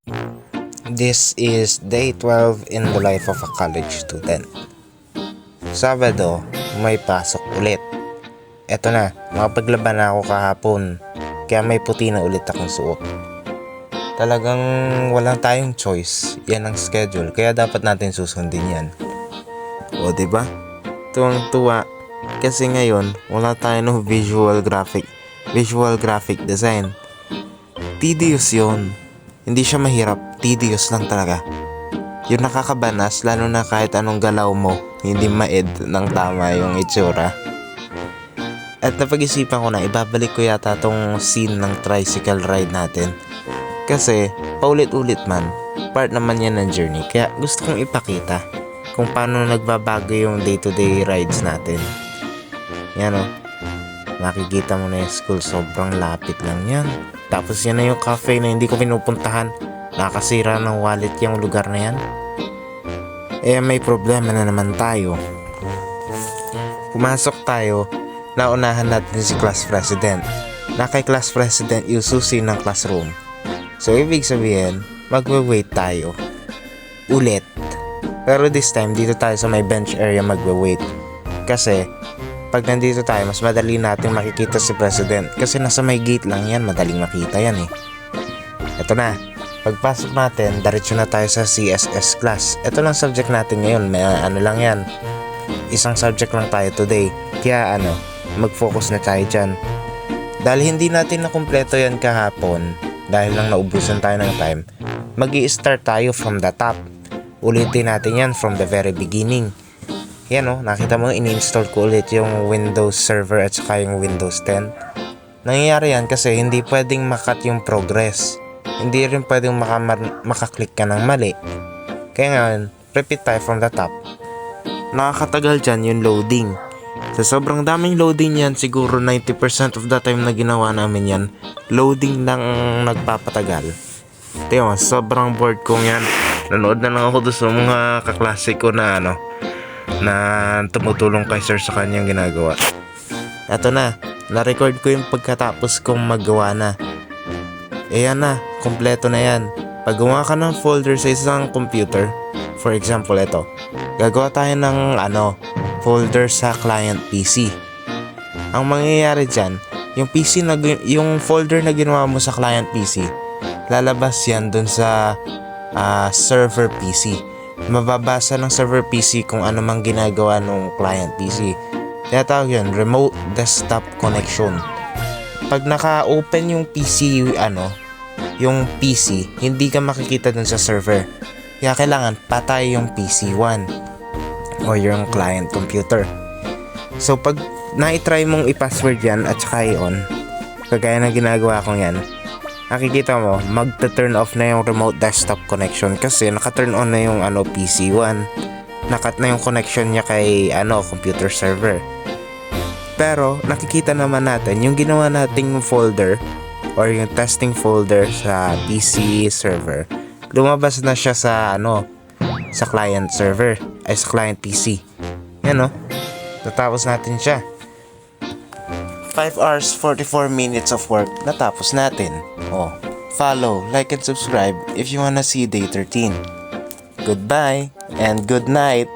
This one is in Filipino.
This is day 12 in the life of a college student. Sabado, may pasok ulit. Eto na, makapaglaban na ako kahapon, kaya may puti na ulit akong suot. Talagang walang tayong choice, yan ang schedule, kaya dapat natin susundin yan. O diba? Tuwang-tuwa, kasi ngayon wala tayo ng visual graphic design. Tedious yun. Hindi siya mahirap, tedious lang talaga. Yung nakakabanas, lalo na kahit anong galaw mo, hindi ma-ed ng tama yung itsura. At napag-isipan ko na ibabalik ko yata tong scene ng tricycle ride natin. Kasi paulit-ulit man, part naman yan ng journey. Kaya gusto kong ipakita kung paano nagbabago yung day-to-day rides natin. Yan o, makikita mo na yung school, sobrang lapit lang yan. Tapos yan na yung cafe na hindi ko pinupuntahan. Nakasira ng wallet yung lugar na yan. Eh may problema na naman tayo. Pumasok tayo, naunahan natin si class president. Na kay class president yung susi ng classroom. So ibig sabihin, magwe-wait tayo. Ulit. Pero this time, dito tayo sa may bench area magwe-wait. Kasi pag nandito tayo, mas madali natin makikita si president. Kasi nasa may gate lang yan, madaling makita yan eh. Ito na, pagpasok natin, diretso na tayo sa CSS class. Ito lang subject natin ngayon, may ano lang yan. Isang subject lang tayo today. Kaya mag-focus na tayo dyan. Dahil hindi natin nakumpleto yan kahapon, dahil lang naubusan tayo ng time, mag-i-start tayo from the top. Ulitin natin yan from the very beginning. Yan nakita mo, in-install ko ulit yung Windows Server at saka yung Windows 10. Nangyayari yan kasi hindi pwedeng makat yung progress. Hindi rin pwedeng makaklik ka ng mali. Kaya ngayon, repeat tayo from the top. Nakakatagal dyan yung loading. Sa sobrang daming loading yan, siguro 90% of the time na ginawa namin yan, loading lang nagpapatagal. Tiyo, sobrang bored kong yan. Nanood na lang ako doon sa mga kaklase ko na na tumutulong kay sir sa kanyang ginagawa. Eto na, na-record ko yung pagkatapos kong maggawa na. Yan na, kompleto na yan. Pag gumawa ka ng folder sa isang computer, for example ito, gagawa tayo ng folder sa client PC. Ang mangyayari dyan, yung folder na ginawa mo sa client PC, lalabas yan dun sa server PC. Mababasa ng server PC kung ano mang ginagawa ng client PC. Kaya tawag yun, remote desktop connection. Pag naka-open yung PC, yung PC, hindi ka makikita dun sa server. Kaya kailangan patay yung PC1 o yung client computer. So pag na-try mong i-password yan at saka i-on, kagaya na ginagawa kong yan, nakikita mo, magta-turn off na yung remote desktop connection kasi naka-turn on na yung PC1. Nakat na yung connection niya kay computer server. Pero nakikita naman natin yung ginawa nating folder or yung testing folder sa PC server. Lumabas na siya sa sa client server ay sa client PC. Yan natapos natin siya. 5 hours 44 minutes of work, natapos natin. Follow, like, and subscribe if you wanna see day 13. Goodbye and good night.